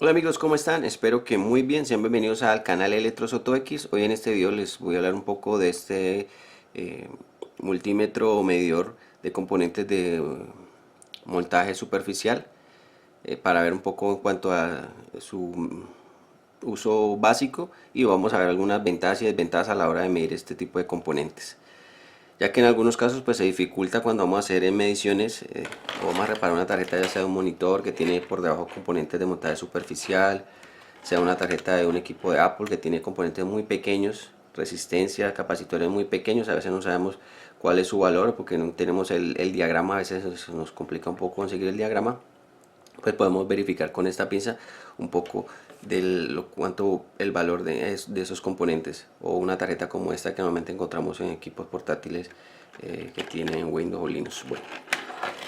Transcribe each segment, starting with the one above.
Hola amigos, ¿cómo están? Espero que muy bien, sean bienvenidos al canal Electrosoto X. Hoy en este video les voy a hablar un poco de este eh, multímetro o medidor de componentes de montaje superficial para ver un poco en cuanto a su uso básico y vamos a ver algunas ventajas y desventajas a la hora de medir este tipo de componentes, ya que en algunos casos pues se dificulta cuando vamos a hacer mediciones o vamos a reparar una tarjeta, ya sea de un monitor que tiene por debajo componentes de montaje superficial, sea una tarjeta de un equipo de Apple que tiene componentes muy pequeños, resistencia, capacitores muy pequeños. A veces no sabemos cuál es su valor porque no tenemos el diagrama, a veces nos complica un poco conseguir el diagrama. Pues podemos verificar con esta pieza un poco de cuánto el valor de esos componentes, o una tarjeta como esta que normalmente encontramos en equipos portátiles que tienen Windows o Linux. Bueno,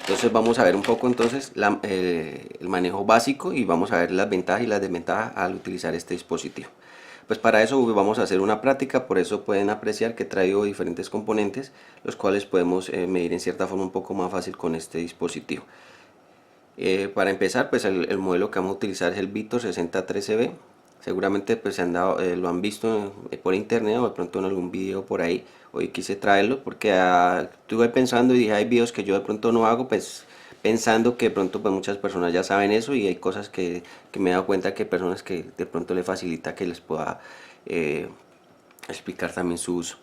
entonces vamos a ver un poco entonces el manejo básico y vamos a ver las ventajas y las desventajas al utilizar este dispositivo. Pues para eso vamos a hacer una práctica, por eso pueden apreciar que he traído diferentes componentes, los cuales podemos medir en cierta forma un poco más fácil con este dispositivo. Para empezar, pues el modelo que vamos a utilizar es el Victor 6013B. Seguramente pues lo han visto por internet o de pronto en algún video por ahí. Hoy quise traerlo porque estuve pensando y dije, hay videos que yo de pronto no hago, pues pensando que de pronto pues muchas personas ya saben eso, y hay cosas que me he dado cuenta que hay personas que de pronto le facilita que les pueda eh, explicar también su uso.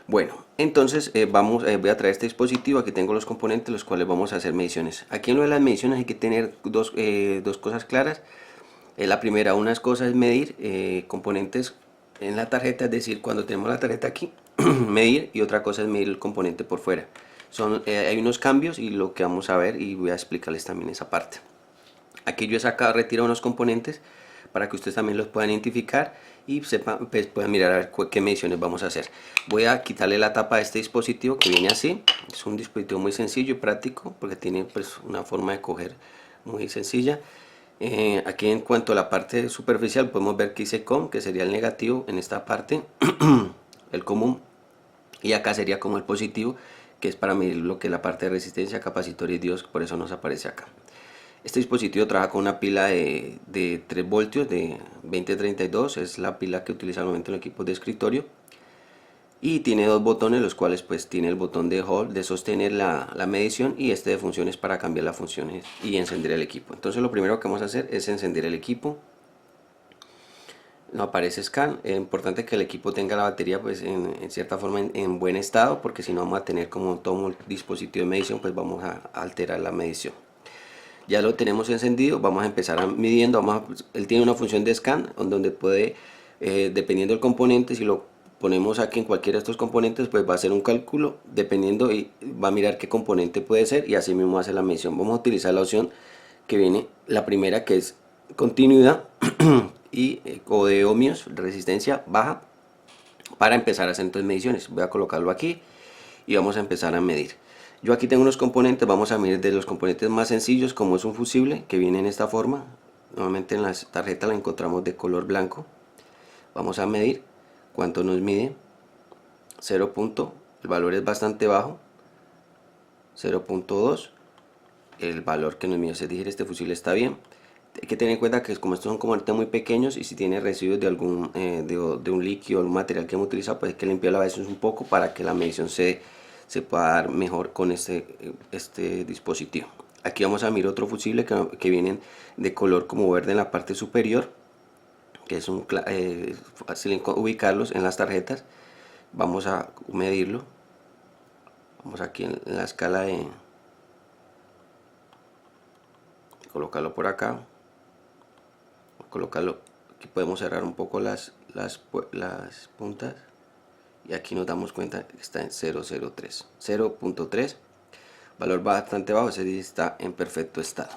Bueno, entonces voy a traer este dispositivo. Aquí tengo los componentes los cuales vamos a hacer mediciones. Aquí en lo de las mediciones hay que tener dos cosas claras. La primera, unas cosas es medir componentes en la tarjeta, es decir, cuando tenemos la tarjeta aquí, medir, y otra cosa es medir el componente por fuera. Hay unos cambios y lo que vamos a ver, y voy a explicarles también esa parte. Aquí yo he sacado, retirado unos componentes para que ustedes también los puedan identificar y sepan, pues, puedan mirar a ver qué mediciones vamos a hacer. Voy a quitarle la tapa a este dispositivo, que viene así. Es un dispositivo muy sencillo y práctico porque tiene pues una forma de coger muy sencilla. Aquí en cuanto a la parte superficial podemos ver que dice COM, que sería el negativo en esta parte, el común, y acá sería como el positivo, que es para medir lo que es la parte de resistencia, capacitor y diodos, por eso nos aparece acá. Este dispositivo trabaja con una pila de 3 voltios de 2032, es la pila que utiliza normalmente en los equipos de escritorio, y tiene dos botones, los cuales pues tiene el botón de hold, de sostener la medición, y este de funciones para cambiar las funciones y encender el equipo. Entonces lo primero que vamos a hacer es encender el equipo. No aparece scan. Es importante que el equipo tenga la batería pues en cierta forma en buen estado, porque si no vamos a tener, como todo dispositivo de medición, pues vamos a alterar la medición. Ya lo tenemos encendido, vamos a empezar midiendo. Él tiene una función de scan donde puede, dependiendo del componente, si lo ponemos aquí en cualquiera de estos componentes, pues va a hacer un cálculo dependiendo y va a mirar qué componente puede ser, y así mismo hace la medición. Vamos a utilizar la opción que viene, la primera, que es continuidad y o de ohmios, resistencia baja, para empezar a hacer entonces mediciones. Voy a colocarlo aquí y vamos a empezar a medir. Yo aquí tengo unos componentes, vamos a medir de los componentes más sencillos, como es un fusible que viene en esta forma. Normalmente en las tarjetas la encontramos de color blanco. Vamos a medir cuánto nos mide. 0. El valor es bastante bajo, 0.2. El valor que nos mide, es decir, este fusible está bien. Hay que tener en cuenta que como estos son componentes muy pequeños, y si tiene residuos de algún de un líquido o un material que hemos utilizado, pues hay que limpiarlo a veces un poco para que la medición se pueda dar mejor con este dispositivo. Aquí vamos a mirar otro fusible que vienen de color como verde en la parte superior, que es fácil ubicarlos en las tarjetas. Vamos a medirlo. Vamos aquí en la escala de colocarlo por acá, colocarlo. Aquí podemos cerrar un poco las puntas, y aquí nos damos cuenta que está en 0.3, valor bastante bajo, es decir, está en perfecto estado.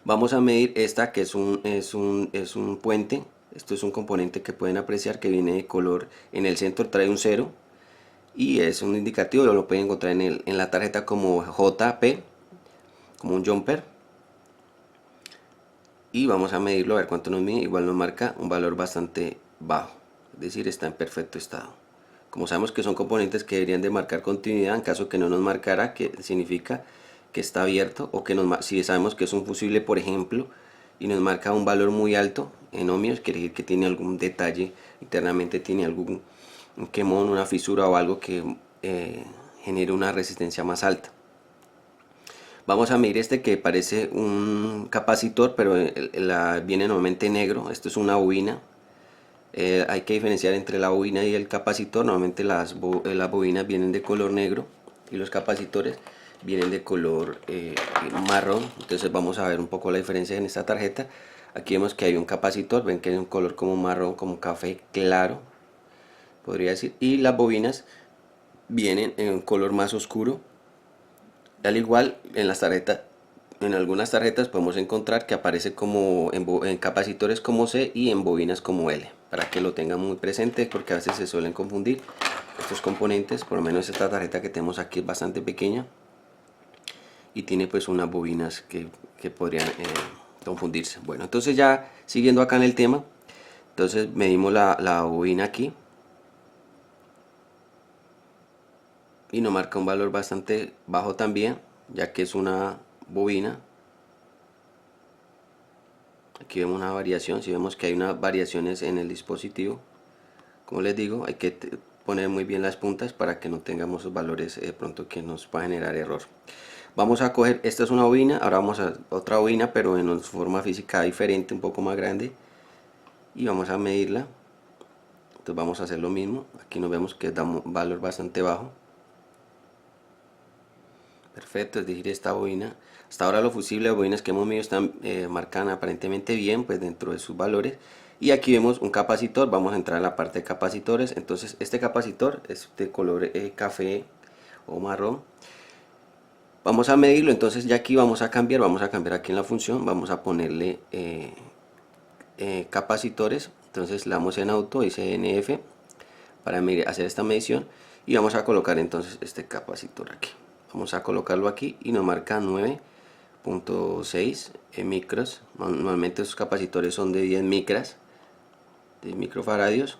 Vamos a medir esta, que es un puente. Esto es un componente que pueden apreciar que viene de color, en el centro trae un 0 y es un indicativo, lo pueden encontrar en la tarjeta como JP, como un jumper. Y vamos a medirlo a ver cuánto nos mide. Igual nos marca un valor bastante bajo, es decir, está en perfecto estado. Como sabemos que son componentes que deberían de marcar continuidad, en caso que no nos marcara, que significa que está abierto, o que si sabemos que es un fusible, por ejemplo, y nos marca un valor muy alto en ohmios, quiere decir que tiene algún detalle internamente, tiene algún un quemón, una fisura o algo que genere una resistencia más alta. Vamos a medir este que parece un capacitor, pero viene normalmente negro. Esto es una bobina. Hay que diferenciar entre la bobina y el capacitor. Normalmente las bobinas vienen de color negro y los capacitores vienen de color marrón. Entonces vamos a ver un poco la diferencia en esta tarjeta. Aquí vemos que hay un capacitor, ven que es un color como marrón, como café claro, podría decir. Y las bobinas vienen en un color más oscuro. Al igual en las tarjetas, en algunas tarjetas podemos encontrar que aparece como en capacitores como C y en bobinas como L, para que lo tengan muy presente, porque a veces se suelen confundir estos componentes. Por lo menos esta tarjeta que tenemos aquí es bastante pequeña y tiene pues unas bobinas que podrían confundirse. Bueno, entonces ya siguiendo acá en el tema, entonces medimos la bobina aquí y nos marca un valor bastante bajo también, ya que es una bobina. Aquí vemos una variación, si vemos que hay unas variaciones en el dispositivo, como les digo, hay que poner muy bien las puntas para que no tengamos esos valores pronto que nos va a generar error. Vamos a coger, esta es una bobina, ahora vamos a otra bobina pero en una forma física diferente, un poco más grande, y vamos a medirla. Entonces vamos a hacer lo mismo, aquí nos vemos que da un valor bastante bajo. Perfecto, es decir, esta bobina, hasta ahora los fusibles de bobinas que hemos medido están marcan aparentemente bien, pues dentro de sus valores. Y aquí vemos un capacitor, vamos a entrar a la parte de capacitores. Entonces este capacitor es de color café o marrón. Vamos a medirlo, entonces ya aquí vamos a cambiar aquí en la función, vamos a ponerle capacitores. Entonces le damos en auto, dice NF, para hacer esta medición. Y vamos a colocar entonces este capacitor aquí. Vamos a colocarlo aquí y nos marca 9.6 micros. Normalmente esos capacitores son de 10 micras, de microfaradios.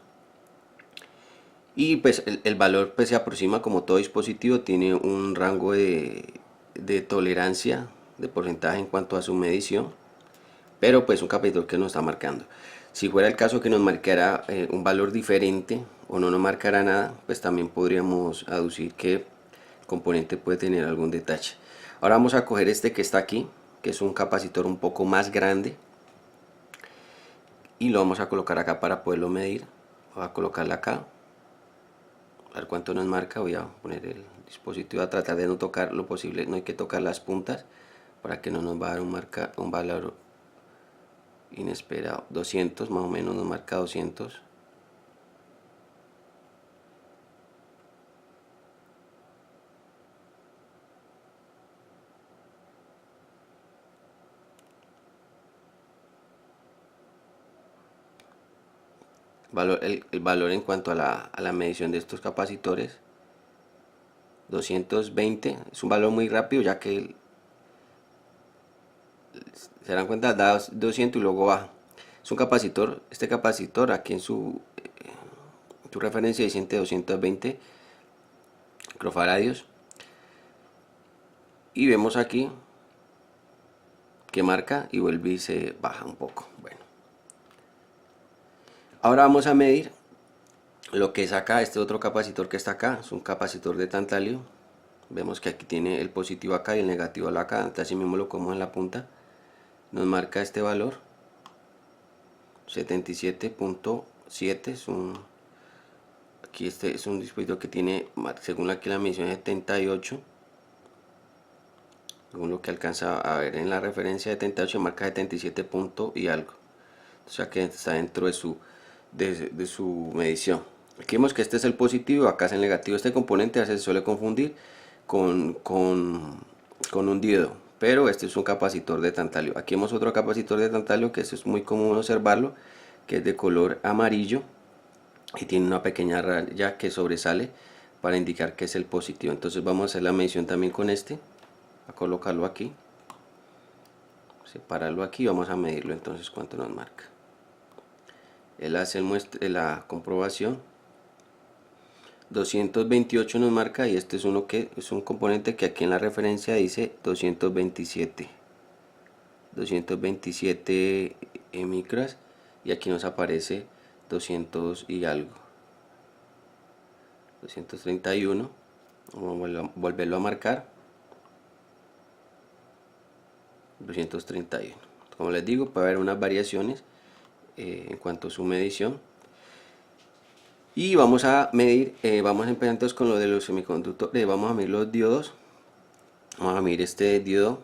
Y pues el valor pues se aproxima, como todo dispositivo, tiene un rango de tolerancia, de porcentaje en cuanto a su medición. Pero pues un capacitor que nos está marcando. Si fuera el caso que nos marcara un valor diferente o no nos marcara nada, pues también podríamos aducir que el componente puede tener algún detalle. Ahora vamos a coger este que está aquí, que es un capacitor un poco más grande, y lo vamos a colocar acá para poderlo medir. Voy a colocarla acá, a ver cuánto nos marca. Voy a poner el dispositivo, a tratar de no tocar lo posible, no hay que tocar las puntas para que no nos va a dar un valor inesperado. 200 más o menos nos marca 200. El valor en cuanto a la medición de estos capacitores, 220, es un valor muy rápido, ya que se dan cuenta, da 200 y luego baja. Es un capacitor, este capacitor aquí en su referencia dice 220 microfaradios, y vemos aquí que marca y vuelve y se baja un poco. Bueno, ahora vamos a medir lo que es acá. Este otro capacitor que está acá es un capacitor de tantalio. Vemos que aquí tiene el positivo acá y el negativo acá, entonces así mismo lo como en la punta. Nos marca este valor 77.7. Aquí este es un dispositivo que tiene, según aquí la medición, 78. Según lo que alcanza a ver en la referencia, 78 marca 77 punto y algo. O sea que está dentro de su medición. Aquí vemos que este es el positivo, acá es el negativo. Este componente a veces se suele confundir con un diodo, pero este es un capacitor de tantalio. Aquí vemos otro capacitor de tantalio que es muy común observarlo, que es de color amarillo y tiene una pequeña raya que sobresale para indicar que es el positivo. Entonces vamos a hacer la medición también con este, a colocarlo aquí, separarlo aquí, vamos a medirlo entonces cuánto nos marca. Él hace la comprobación. 228 nos marca, y este es un componente que aquí en la referencia dice 227. 227 micras, y aquí nos aparece 200 y algo, 231. Vamos a volverlo a marcar, 231. Como les digo, puede haber unas variaciones en cuanto a su medición. Y vamos a medir, vamos a empezar entonces con lo de los semiconductores. Vamos a medir los diodos. Vamos a medir este diodo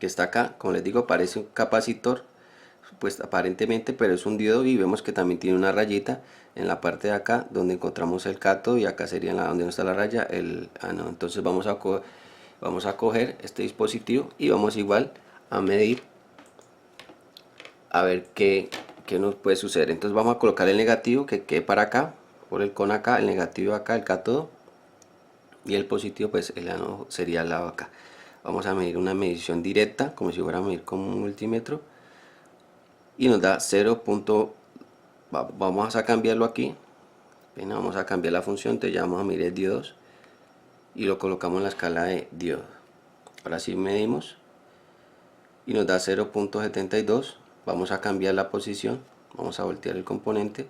que está acá. Como les digo, parece un capacitor, pues aparentemente, pero es un diodo, y vemos que también tiene una rayita en la parte de acá donde encontramos el cátodo, y acá sería donde no está la raya el ánodo. Entonces vamos a coger este dispositivo y vamos igual a medir, a ver qué nos puede suceder. Entonces vamos a colocar el negativo que quede para acá, por el cono acá, el negativo acá, el cátodo, y el positivo, pues el ánodo sería al lado acá. Vamos a medir una medición directa, como si fuera a medir con un multímetro, y nos da 0. Vamos a cambiarlo aquí. Bien, vamos a cambiar la función, entonces ya vamos a medir el diodos y lo colocamos en la escala de diodo. Ahora sí medimos y nos da 0.72. Vamos a cambiar la posición, vamos a voltear el componente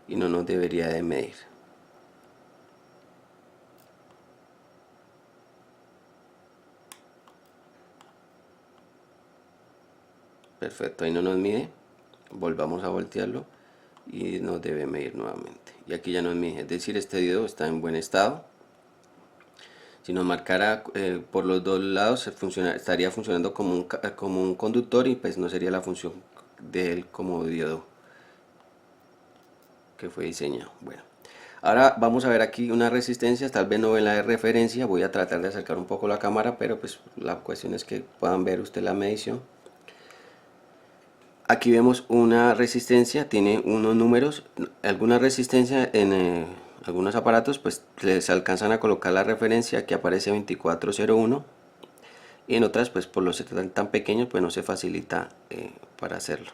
y no nos debería de medir. Perfecto, ahí no nos mide. Volvamos a voltearlo y nos debe medir nuevamente, y aquí ya nos mide, es decir, este diodo está en buen estado. Si nos marcara por los dos lados, estaría funcionando como un conductor, y pues no sería la función de él como diodo que fue diseñado. Bueno, ahora vamos a ver aquí unas resistencias. Tal vez no ven la de referencia, voy a tratar de acercar un poco la cámara, pero pues la cuestión es que puedan ver usted la medición. Aquí vemos una resistencia, tiene unos números. Alguna resistencia en algunos aparatos pues les alcanzan a colocar la referencia, aquí aparece 2401, y en otras pues por los ser tan pequeños pues no se facilita para hacerlo,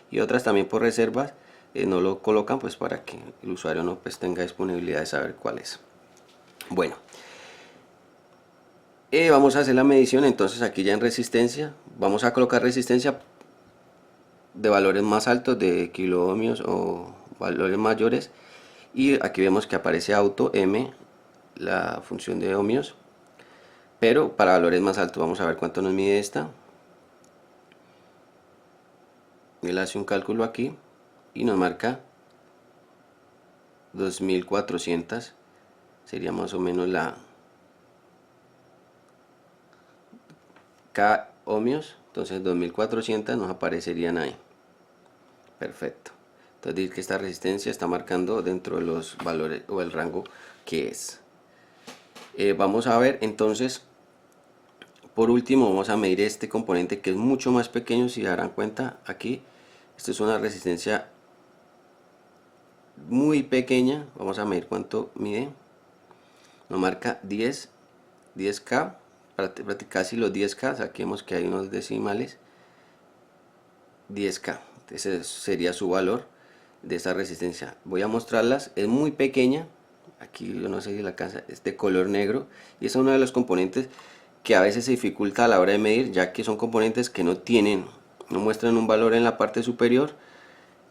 y otras también por reservas no lo colocan, pues para que el usuario no pues tenga disponibilidad de saber cuál es. Bueno, vamos a hacer la medición. Entonces aquí ya en resistencia vamos a colocar resistencia de valores más altos, de kilo ohmios o valores mayores, y aquí vemos que aparece auto M, la función de ohmios, pero para valores más altos. Vamos a ver cuánto nos mide esta. Él hace un cálculo aquí y nos marca 2400, sería más o menos la K ohmios. Entonces 2400 nos aparecerían ahí. Perfecto. Entonces decir que esta resistencia está marcando dentro de los valores o el rango que es. Vamos a ver entonces, por último vamos a medir este componente que es mucho más pequeño. Si darán cuenta aquí, esto es una resistencia muy pequeña. Vamos a medir cuánto mide. Nos marca 10K, casi los 10K. Saquemos que hay unos decimales. 10K, ese sería su valor de esta resistencia. Voy a mostrarlas, es muy pequeña. Aquí yo no sé si la alcanza, es de color negro, y es uno de los componentes que a veces se dificulta a la hora de medir, ya que son componentes que no muestran un valor en la parte superior,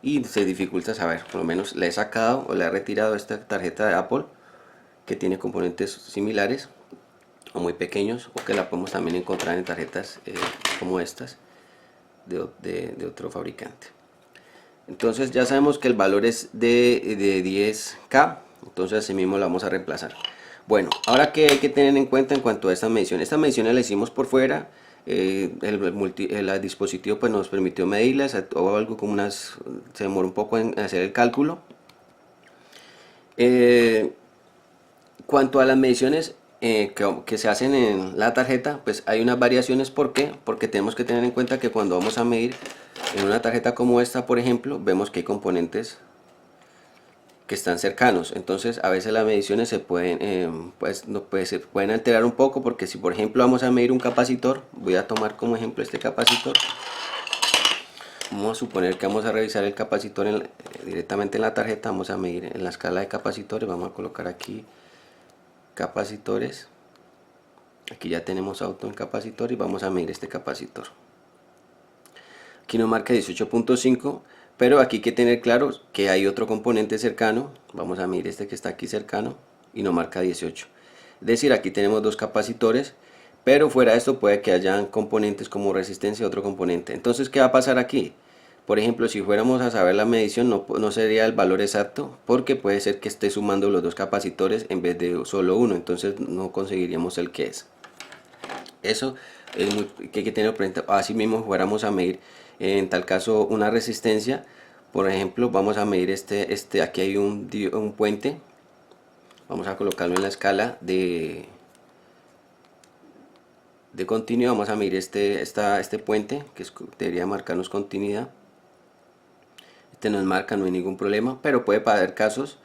y se dificulta saber. Por lo menos le he sacado o le he retirado esta tarjeta de Apple que tiene componentes similares o muy pequeños, o que la podemos también encontrar en tarjetas como estas de otro fabricante. Entonces ya sabemos que el valor es de 10K, entonces así mismo la vamos a reemplazar. Bueno, ahora que hay que tener en cuenta en cuanto a esta medición. Esta medición la hicimos por fuera. El dispositivo pues nos permitió medirlas, o algo como se demoró un poco en hacer el cálculo. Cuanto a las mediciones que se hacen en la tarjeta, pues hay unas variaciones. ¿Por qué? Porque tenemos que tener en cuenta que cuando vamos a medir en una tarjeta como esta, por ejemplo, vemos que hay componentes que están cercanos. Entonces a veces las mediciones se pueden se pueden alterar un poco, porque si por ejemplo vamos a medir un capacitor, voy a tomar como ejemplo este capacitor. Vamos a suponer que vamos a revisar el capacitor directamente en la tarjeta. Vamos a medir en la escala de capacitores, vamos a colocar aquí capacitores. Aquí ya tenemos auto en capacitor y vamos a medir este capacitor. Aquí nos marca 18.5, pero aquí hay que tener claro que hay otro componente cercano. Vamos a medir este que está aquí cercano y nos marca 18. Es decir, aquí tenemos dos capacitores, pero fuera de esto puede que hayan componentes como resistencia y otro componente. Entonces, ¿qué va a pasar aquí? Por ejemplo, si fuéramos a saber la medición, no sería el valor exacto, porque puede ser que esté sumando los dos capacitores en vez de solo uno, entonces no conseguiríamos el que es. Eso es muy, que hay que tener presente. Así mismo fuéramos a medir en tal caso una resistencia. Por ejemplo, vamos a medir aquí hay un puente. Vamos a colocarlo en la escala de continuidad. Vamos a medir este puente que debería marcarnos continuidad. Este nos marca, no hay ningún problema, pero puede haber casos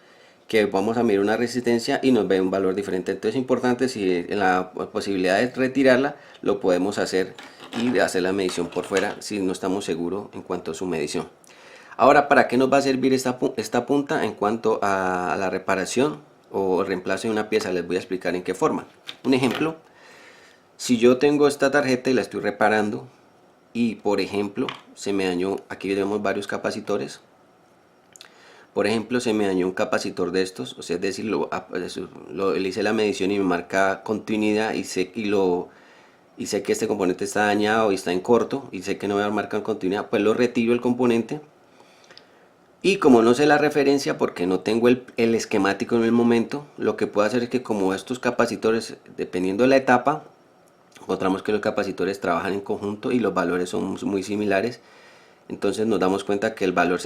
que vamos a medir una resistencia y nos ve un valor diferente. Entonces es importante, si en la posibilidad de retirarla, lo podemos hacer y hacer la medición por fuera si no estamos seguros en cuanto a su medición. Ahora, ¿para qué nos va a servir esta punta en cuanto a la reparación o reemplazo de una pieza? Les voy a explicar en qué forma. Un ejemplo: si yo tengo esta tarjeta y la estoy reparando y por ejemplo se me dañó, aquí vemos varios capacitores. Por ejemplo, se me dañó un capacitor de estos, o sea, es decir, le hice la medición y me marca continuidad y sé que este componente está dañado y está en corto y sé que no me va a marcar continuidad. Pues lo retiro el componente, y como no sé la referencia porque no tengo el esquemático en el momento, lo que puedo hacer es que, como estos capacitores, dependiendo de la etapa, encontramos que los capacitores trabajan en conjunto y los valores son muy similares, entonces nos damos cuenta que el valor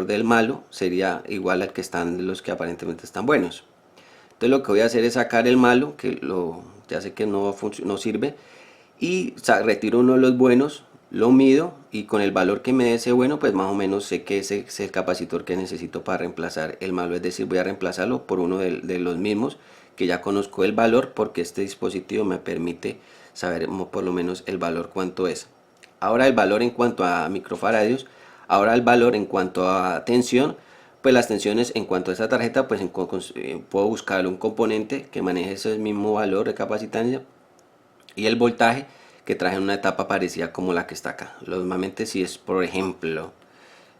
del malo sería igual al que están los que aparentemente están buenos. Entonces lo que voy a hacer es sacar el malo, que ya sé que no sirve, y retiro uno de los buenos, lo mido y con el valor que me dé ese bueno, pues más o menos sé que ese es el capacitor que necesito para reemplazar el malo. Es decir, voy a reemplazarlo por uno de los mismos que ya conozco el valor, porque este dispositivo me permite saber por lo menos el valor cuánto es. Ahora el valor en cuanto a microfaradios. Ahora el valor en cuanto a tensión. Pues las tensiones en cuanto a esta tarjeta, pues puedo buscar un componente que maneje ese mismo valor de capacitancia, y el voltaje que traje en una etapa parecida como la que está acá. Normalmente, si es por ejemplo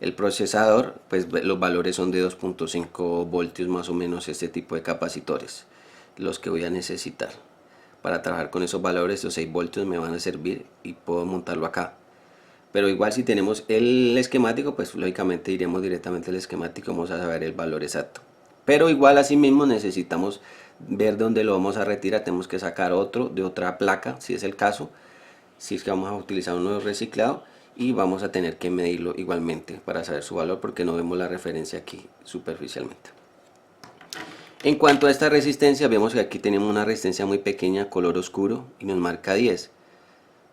el procesador, pues los valores son de 2.5 voltios más o menos. Este tipo de capacitores los que voy a necesitar para trabajar con esos valores. Los 6 voltios me van a servir y puedo montarlo acá. Pero igual, si tenemos el esquemático, pues lógicamente iremos directamente al esquemático, vamos a saber el valor exacto. Pero igual, así mismo necesitamos ver dónde lo vamos a retirar. Tenemos que sacar otro de otra placa, si es el caso, si es que vamos a utilizar uno reciclado, y vamos a tener que medirlo igualmente para saber su valor, porque no vemos la referencia aquí superficialmente. En cuanto a esta resistencia, vemos que aquí tenemos una resistencia muy pequeña, color oscuro, y nos marca 10.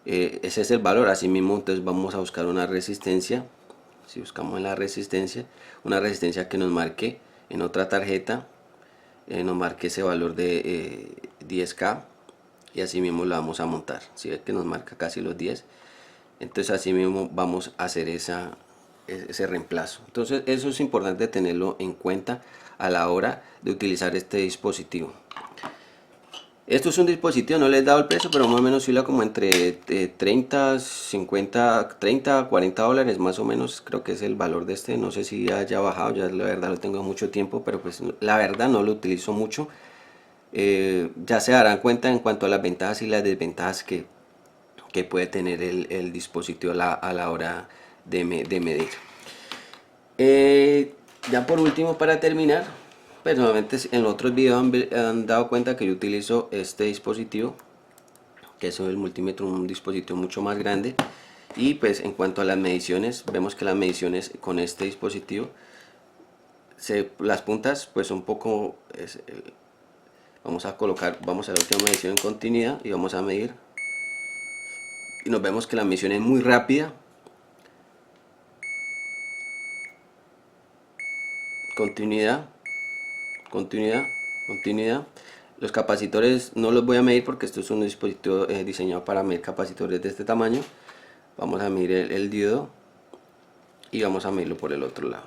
Ese es el valor. Así mismo, entonces vamos a buscar una resistencia. Si buscamos en la resistencia, una resistencia que nos marque en otra tarjeta, nos marque ese valor de 10K, y así mismo la vamos a montar. Si ve que nos marca casi los 10, entonces así mismo vamos a hacer ese reemplazo. Entonces eso es importante tenerlo en cuenta a la hora de utilizar este dispositivo. Esto es un dispositivo, no les he dado el precio, pero más o menos oscila como entre 30, 50, 30, 40 dólares más o menos. Creo que es el valor de este. No sé si haya bajado, ya la verdad lo tengo mucho tiempo, pero pues la verdad no lo utilizo mucho. Ya se darán cuenta en cuanto a las ventajas y las desventajas que puede tener el dispositivo a la hora de medir. Ya por último, para terminar, pues nuevamente en otros videos han dado cuenta que yo utilizo este dispositivo, que es el multímetro, un dispositivo mucho más grande. Y pues en cuanto a las mediciones, vemos que las mediciones con este dispositivo, las puntas pues un poco, vamos a la última medición en continuidad y vamos a medir, y nos vemos que la medición es muy rápida. Continuidad, continuidad, continuidad. Los capacitores no los voy a medir porque esto es un dispositivo diseñado para medir capacitores de este tamaño. Vamos a medir el diodo y vamos a medirlo por el otro lado.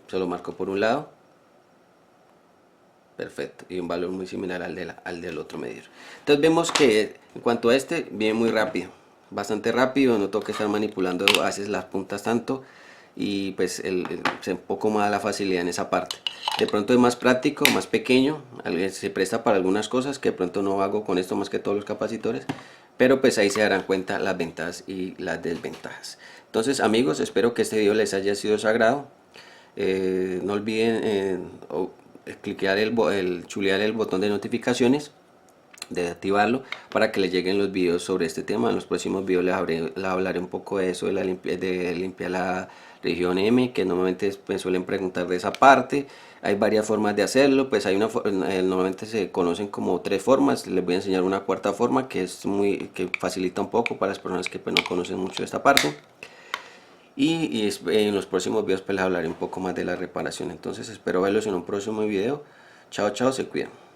Se lo marco por un lado. Perfecto, y un valor muy similar al del otro medidor. Entonces vemos que en cuanto a este, viene muy rápido. bastante rápido, no tengo que estar manipulando a veces las puntas tanto, y pues un poco más la facilidad en esa parte. De pronto es más práctico, más pequeño, se presta para algunas cosas que de pronto no hago con esto más que todos los capacitores, pero pues ahí se darán cuenta las ventajas y las desventajas. Entonces amigos, espero que este video les haya sido de su agrado. No olviden cliquear chulear el botón de notificaciones, de activarlo para que les lleguen los videos sobre este tema. En los próximos videos les hablaré un poco de eso, de limpiar la región M, que normalmente me suelen preguntar de esa parte. Hay varias formas de hacerlo, pues hay normalmente se conocen como tres formas. Les voy a enseñar una cuarta forma que es que facilita un poco para las personas que pues no conocen mucho de esta parte. En los próximos videos pues les hablaré un poco más de la reparación. Entonces espero verlos en un próximo video. Chao, chao, se cuidan.